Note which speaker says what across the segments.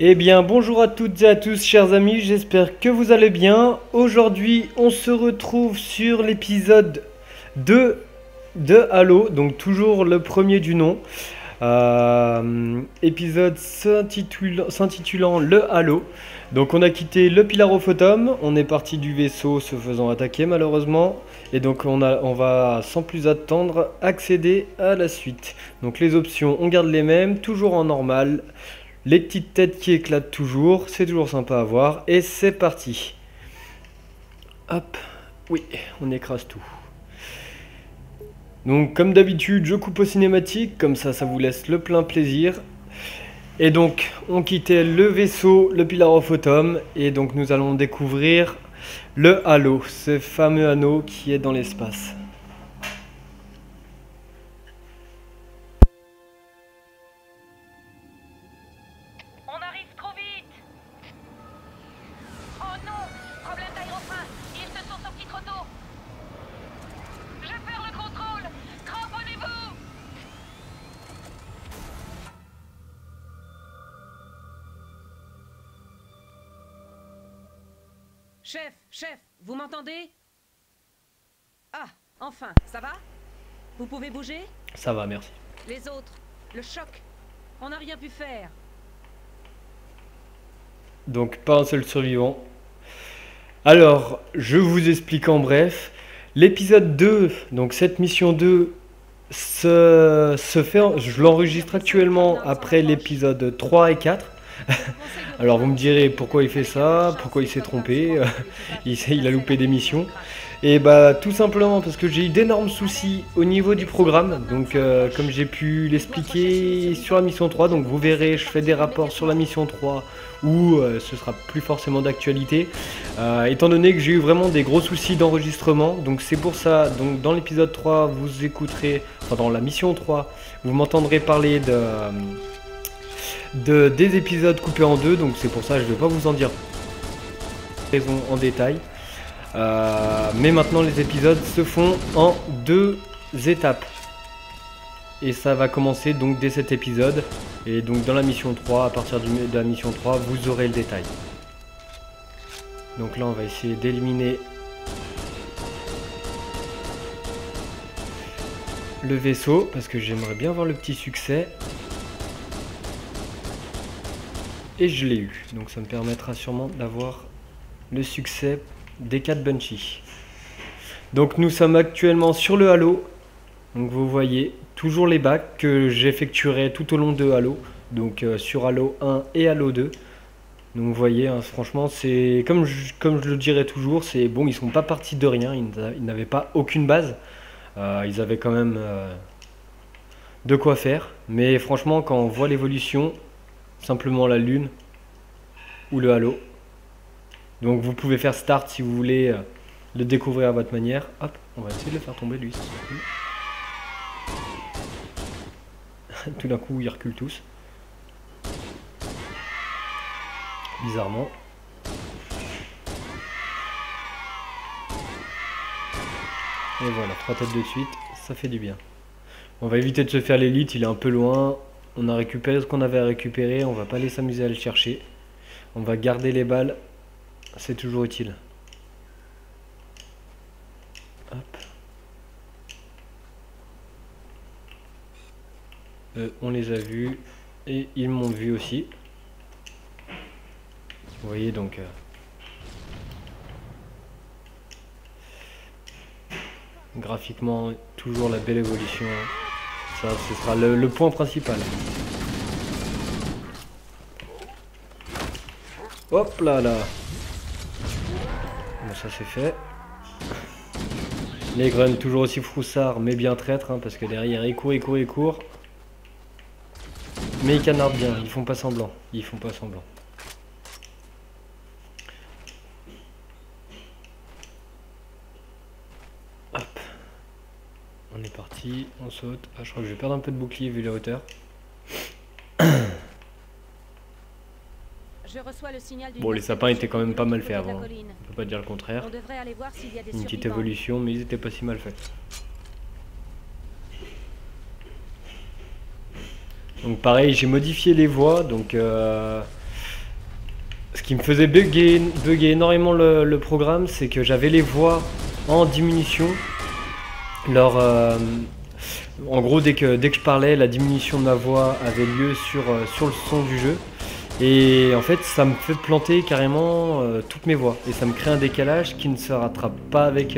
Speaker 1: Eh bien, bonjour à toutes et à tous, chers amis, j'espère que vous allez bien. Aujourd'hui, on se retrouve sur l'épisode 2 de Halo, donc toujours le premier du nom. Épisode s'intitulant Le Halo. Donc, on a quitté le Pilarophotum, on est parti du vaisseau se faisant attaquer malheureusement. Et donc, on va sans plus attendre accéder à la suite. Donc, les options, on garde les mêmes, toujours en normal. Les petites têtes qui éclatent toujours, c'est toujours sympa à voir. Et c'est parti. Hop, oui, on écrase tout. Donc comme d'habitude, je coupe aux cinématiques, comme ça vous laisse le plein plaisir. Et donc, on quittait le vaisseau, le Pilarophotum, et donc nous allons découvrir le Halo, ce fameux anneau qui est dans l'espace.
Speaker 2: On arrive trop vite. Oh non, problème d'aérofrein. Ils se sont sortis trop tôt. Je perds le contrôle. Cramponnez-vous.
Speaker 3: Chef, vous m'entendez? Ah, enfin, ça va? Vous pouvez bouger?
Speaker 1: Ça va, merci.
Speaker 3: Les autres, le choc, on n'a rien pu faire.
Speaker 1: Donc pas un seul survivant. Alors, je vous explique en bref. L'épisode 2, donc cette mission 2, se fait, je l'enregistre actuellement après l'épisode 3 et 4. Alors vous me direz pourquoi il fait ça, pourquoi il s'est trompé, il a loupé des missions. Et bah tout simplement parce que j'ai eu d'énormes soucis au niveau du programme. Donc comme j'ai pu l'expliquer sur la mission 3, donc vous verrez, je fais des rapports sur la mission 3 où ce sera plus forcément d'actualité. Étant donné que j'ai eu vraiment des gros soucis d'enregistrement, donc c'est pour ça, donc dans l'épisode 3 vous écouterez, enfin dans la mission 3, vous m'entendrez parler des épisodes coupés en deux, donc c'est pour ça que je ne vais pas vous en dire raison en détail. Mais maintenant les épisodes se font en deux étapes. Et ça va commencer donc dès cet épisode. Et donc dans la mission 3, à partir de la mission 3, vous aurez le détail. Donc là on va essayer d'éliminer le vaisseau, parce que j'aimerais bien avoir le petit succès. Et je l'ai eu, donc ça me permettra sûrement d'avoir le succès des 4 Bunchy. Donc nous sommes actuellement sur le Halo. Donc vous voyez toujours les bacs que j'effectuerai tout au long de Halo. Donc sur Halo 1 et Halo 2. Donc vous voyez, hein, franchement, c'est comme je le dirais toujours, c'est bon, ils sont pas partis de rien, ils n'avaient pas aucune base. Ils avaient quand même de quoi faire. Mais franchement, quand on voit l'évolution, simplement la lune ou le Halo. Donc vous pouvez faire start si vous voulez le découvrir à votre manière. Hop, on va essayer de le faire tomber lui. Tout d'un coup ils reculent tous. Bizarrement. Et voilà, 3 têtes de suite, ça fait du bien. On va éviter de se faire l'élite, il est un peu loin. On a récupéré ce qu'on avait à récupérer, on va pas aller s'amuser à le chercher. On va garder les balles, c'est toujours utile. Hop. On les a vus et ils m'ont vu aussi. Vous voyez donc... graphiquement, toujours la belle évolution. Ça, ce sera le point principal. Hop là là. Bon, ça c'est fait. Les grunts toujours aussi froussards mais bien traîtres, hein, parce que derrière ils courent. Mais ils canardent bien, ils font pas semblant. Hop. On est parti, on saute. Ah, je crois que je vais perdre un peu de bouclier vu les hauteurs.
Speaker 3: Je reçois le signal
Speaker 1: Bon, les sapins étaient quand même pas mal faits avant. On peut pas dire le contraire.
Speaker 3: On devrait aller voir s'il y a des
Speaker 1: Une petite
Speaker 3: survivants.
Speaker 1: évolution, mais ils étaient pas si mal faits. Donc pareil, j'ai modifié les voix, donc ce qui me faisait bugger énormément le programme, c'est que j'avais les voix en diminution. En gros, dès que je parlais, la diminution de ma voix avait lieu sur le son du jeu. Et en fait, ça me fait planter carrément toutes mes voix. Et ça me crée un décalage qui ne se rattrape pas avec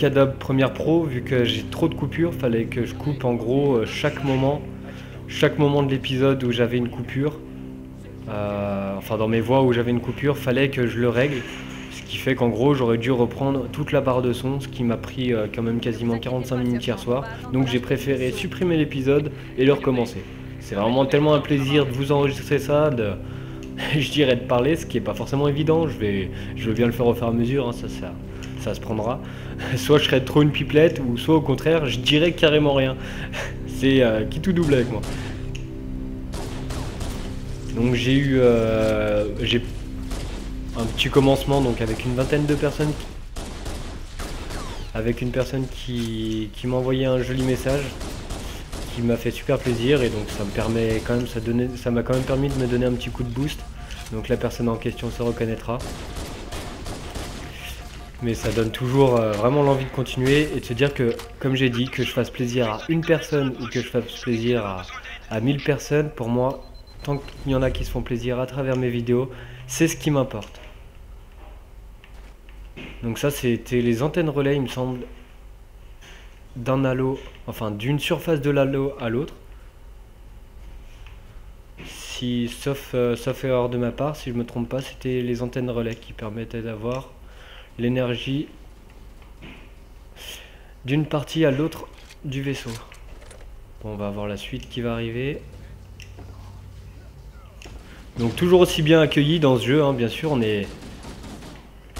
Speaker 1: Adobe Premiere Pro, vu que j'ai trop de coupures. Fallait que je coupe en gros chaque moment de l'épisode où j'avais une coupure. Enfin, dans mes voix où j'avais une coupure, fallait que je le règle. Ce qui fait qu'en gros, j'aurais dû reprendre toute la barre de son, ce qui m'a pris quand même quasiment 45 minutes hier soir. Donc j'ai préféré supprimer l'épisode et le recommencer. C'est vraiment tellement un plaisir de vous enregistrer ça, je dirais de parler, ce qui n'est pas forcément évident. Je veux bien le faire au fur et à mesure, hein, ça se prendra. Soit je serais trop une pipelette, ou soit au contraire, je dirais carrément rien. C'est qui tout double avec moi. Donc j'ai un petit commencement donc avec une vingtaine de personnes, avec une personne qui m'a envoyé un joli message qui m'a fait super plaisir, et donc ça m'a quand même permis de me donner un petit coup de boost. Donc la personne en question se reconnaîtra. Mais ça donne toujours vraiment l'envie de continuer et de se dire que, comme j'ai dit, que je fasse plaisir à une personne ou que je fasse plaisir à 1000 personnes, pour moi, tant qu'il y en a qui se font plaisir à travers mes vidéos, c'est ce qui m'importe. Donc ça, c'était les antennes relais, il me semble, d'un halo, enfin d'une surface de l'halo à l'autre. Sauf erreur de ma part, si je me trompe pas, c'était les antennes relais qui permettaient d'avoir l'énergie d'une partie à l'autre du vaisseau. Bon, on va voir la suite qui va arriver. Donc toujours aussi bien accueilli dans ce jeu, hein, bien sûr.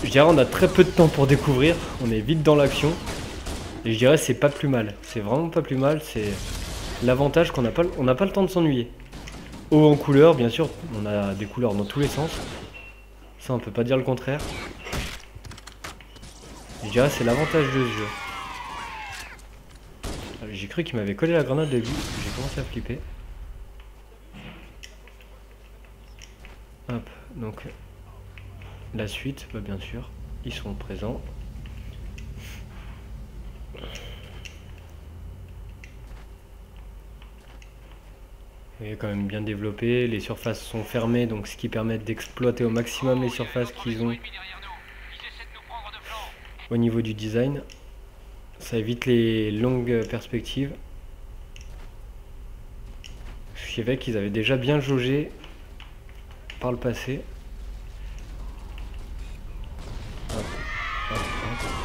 Speaker 1: Je dirais on a très peu de temps pour découvrir, on est vite dans l'action. Et je dirais c'est pas plus mal, c'est vraiment pas plus mal. C'est l'avantage qu'on n'a pas le temps de s'ennuyer. Haut en couleurs, bien sûr, on a des couleurs dans tous les sens. Ça on peut pas dire le contraire. Je dirais c'est l'avantage de ce jeu. J'ai cru qu'il m'avait collé la grenade de vie, j'ai commencé à flipper. Hop, donc la suite, bah bien sûr, ils sont présents. Il est quand même bien développé, les surfaces sont fermées, donc ce qui permet d'exploiter au maximum les surfaces qu'ils ont au niveau du design. Ça évite les longues perspectives. Je savais qu'ils avaient déjà bien jaugé par le passé. Hop, hop, hop,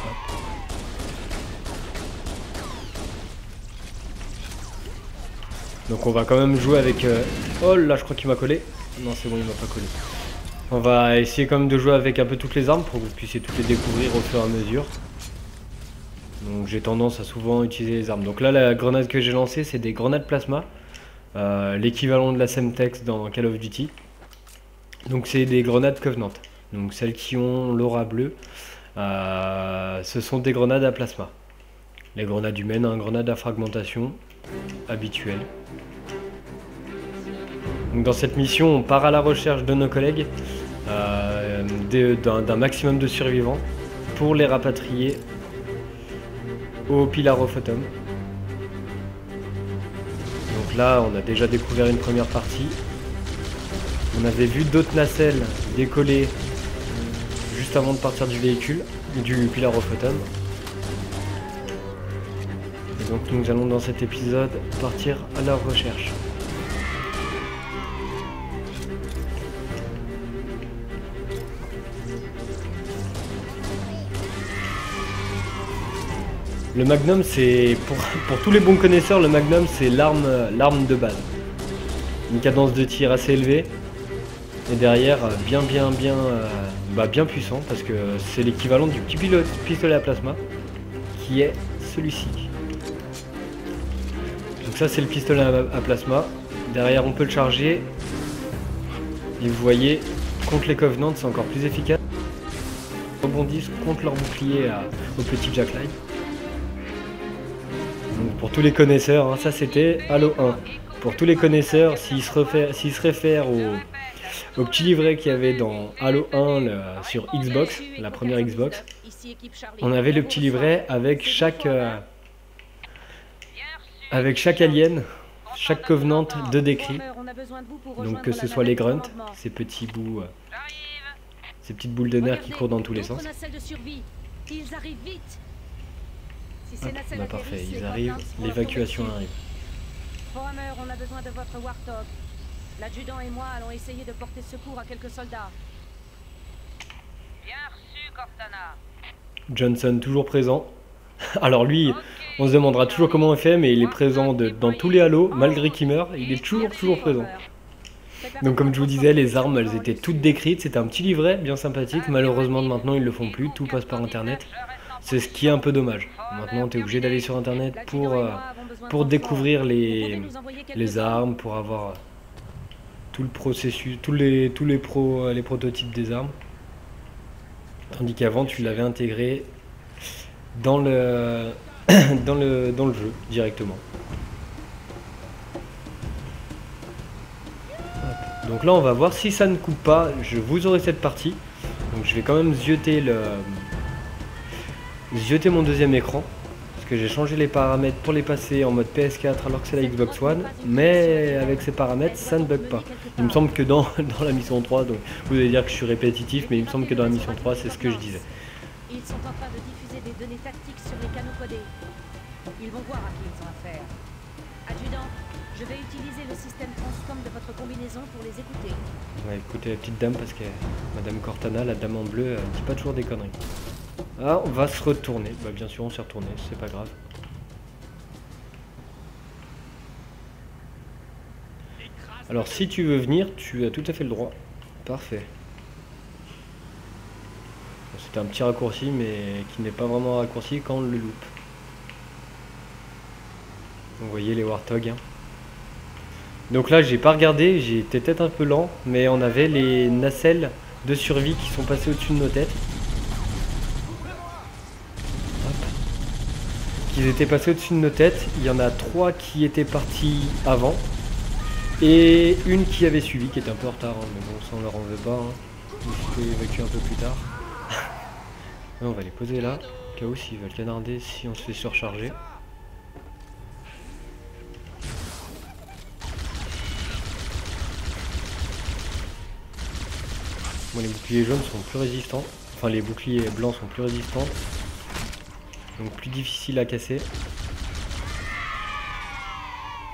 Speaker 1: hop. Donc on va quand même jouer avec... Oh là, je crois qu'il m'a collé. Non, c'est bon, il m'a pas collé. On va essayer quand même de jouer avec un peu toutes les armes pour que vous puissiez toutes les découvrir au fur et à mesure. Donc j'ai tendance à souvent utiliser les armes. Donc là, la grenade que j'ai lancée, c'est des grenades plasma. L'équivalent de la Semtex dans Call of Duty. Donc c'est des grenades Covenant. Donc celles qui ont l'aura bleue, ce sont des grenades à plasma. Les grenades humaines, un grenade à fragmentation habituelle. Donc dans cette mission, on part à la recherche de nos collègues, d'un maximum de survivants pour les rapatrier au Pillar of Autumn. Donc là, on a déjà découvert une première partie. On avait vu d'autres nacelles décoller juste avant de partir du véhicule, du Pillar of Autumn. Et donc nous allons dans cet épisode partir à leur recherche. Le Magnum, c'est pour tous les bons connaisseurs, le Magnum c'est l'arme de base. Une cadence de tir assez élevée et derrière bien puissant, parce que c'est l'équivalent du petit pistolet à plasma qui est celui-ci. Donc ça c'est le pistolet à plasma. Derrière on peut le charger et vous voyez contre les Covenants c'est encore plus efficace. Ils rebondissent contre leur bouclier au petit Jack Light. Donc pour tous les connaisseurs, hein, ça c'était Halo 1. Pour tous les connaisseurs, s'ils se réfèrent au petit livret qu'il y avait dans Halo 1 sur Xbox, la première Xbox. On avait le petit livret avec chaque alien, chaque Covenant de décrit. Donc que ce soit les grunts, ces petits bouts, ces petites boules de nerfs qui courent dans tous les sens.
Speaker 3: Ils arrivent vite. Si ces
Speaker 1: Hop,
Speaker 3: nacelles
Speaker 1: bah
Speaker 3: atterrissent,
Speaker 1: parfait, ils
Speaker 3: les
Speaker 1: arrivent,
Speaker 3: Covenants vont
Speaker 1: l'évacuation
Speaker 3: leur tomber
Speaker 1: arrive.
Speaker 3: dessus. Forehammer, on a besoin de votre Warthog. L'adjudant et moi allons essayer de porter secours à quelques soldats.
Speaker 2: Bien reçu, Cortana.
Speaker 1: Johnson toujours présent. Alors lui, on se demandera toujours comment il fait, mais il est présent dans tous les halos, malgré qu'il meurt, il est toujours présent. Donc comme je vous disais, les armes, elles étaient toutes décrites, c'était un petit livret bien sympathique. Malheureusement maintenant ils le font plus, tout passe par internet. C'est ce qui est un peu dommage. Maintenant tu es obligé d'aller sur internet pour découvrir les armes, pour avoir tout le processus, tous les prototypes des armes. Tandis qu'avant tu l'avais intégré dans le dans le jeu directement. Hop. Donc là on va voir si ça ne coupe pas, je vous aurai cette partie. Donc je vais quand même zioter mon deuxième écran. Parce que j'ai changé les paramètres pour les passer en mode PS4 alors que c'est la Xbox One. Mais avec ces paramètres ça ne bug pas. Il me semble que dans la mission 3, donc vous allez dire que je suis répétitif, mais il me semble que dans la mission 3 c'est ce que je disais.
Speaker 3: Ils sont en train de diffuser des données tactiques sur les canaux codés. Ils vont voir à qui ils ont affaire. Adjudant, je vais utiliser le système Transcom de votre combinaison pour les écouter.
Speaker 1: On va écouter la petite dame parce que Madame Cortana, la dame en bleu, elle dit pas toujours des conneries. Ah, on va se retourner. Bah bien sûr on s'est retourné, c'est pas grave. Alors si tu veux venir, tu as tout à fait le droit. Parfait. C'était un petit raccourci mais qui n'est pas vraiment un raccourci quand on le loupe. Vous voyez les Warthogs. Hein. Donc là j'ai pas regardé, j'ai été peut-être un peu lent, mais on avait les nacelles de survie qui sont passées au-dessus de nos têtes. Hop. Qui étaient passés au-dessus de nos têtes. Il y en a 3 qui étaient partis avant. Et une qui avait suivi, qui était un peu en retard, hein, mais bon ça on leur en veut pas. Hein. Je peux évacuer un peu plus tard. Là, on va les poser là, au cas où s'ils veulent canarder si on se fait surcharger. Bon, les boucliers jaunes sont plus résistants, enfin les boucliers blancs sont plus résistants, donc plus difficile à casser.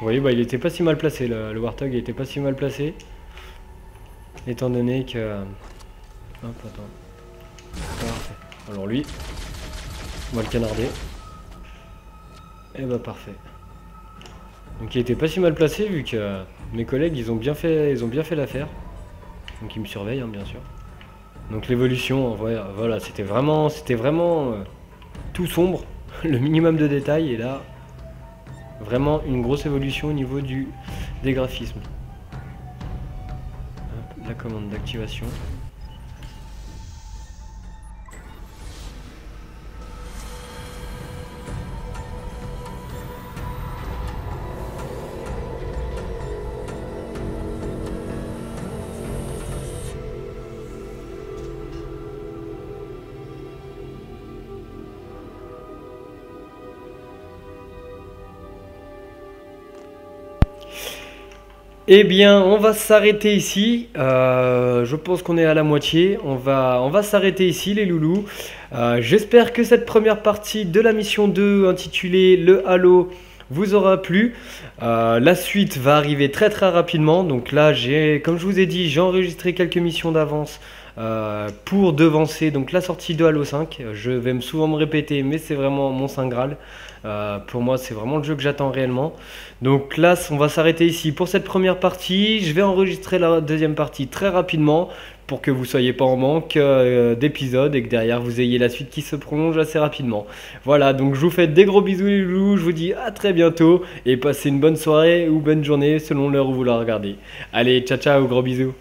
Speaker 1: Vous voyez, bah, il était pas si mal placé, le Warthog il était pas si mal placé, étant donné que... Hop, attends. Parfait. Alors lui, on va le canarder. Et bah parfait. Donc il était pas si mal placé vu que mes collègues ils ont bien fait l'affaire. Donc ils me surveillent hein, bien sûr. Donc l'évolution, voilà, c'était vraiment tout sombre, le minimum de détails et là vraiment une grosse évolution au niveau des graphismes. Hop, la commande d'activation. Eh bien, on va s'arrêter ici. Je pense qu'on est à la moitié. On va s'arrêter ici, les loulous. J'espère que cette première partie de la mission 2, intitulée Le Halo, vous aura plu. La suite va arriver très rapidement. Donc là, comme je vous ai dit, j'ai enregistré quelques missions d'avance pour devancer donc la sortie de Halo 5. Je vais souvent me répéter, mais c'est vraiment mon Saint Graal. Pour moi, c'est vraiment le jeu que j'attends réellement. Donc là, on va s'arrêter ici pour cette première partie. Je vais enregistrer la deuxième partie très rapidement pour que vous ne soyez pas en manque d'épisodes et que derrière vous ayez la suite qui se prolonge assez rapidement. Voilà, donc je vous fais des gros bisous les loulous. Je vous dis à très bientôt et passez une bonne soirée ou bonne journée selon l'heure où vous la regardez. Allez, ciao ciao, gros bisous.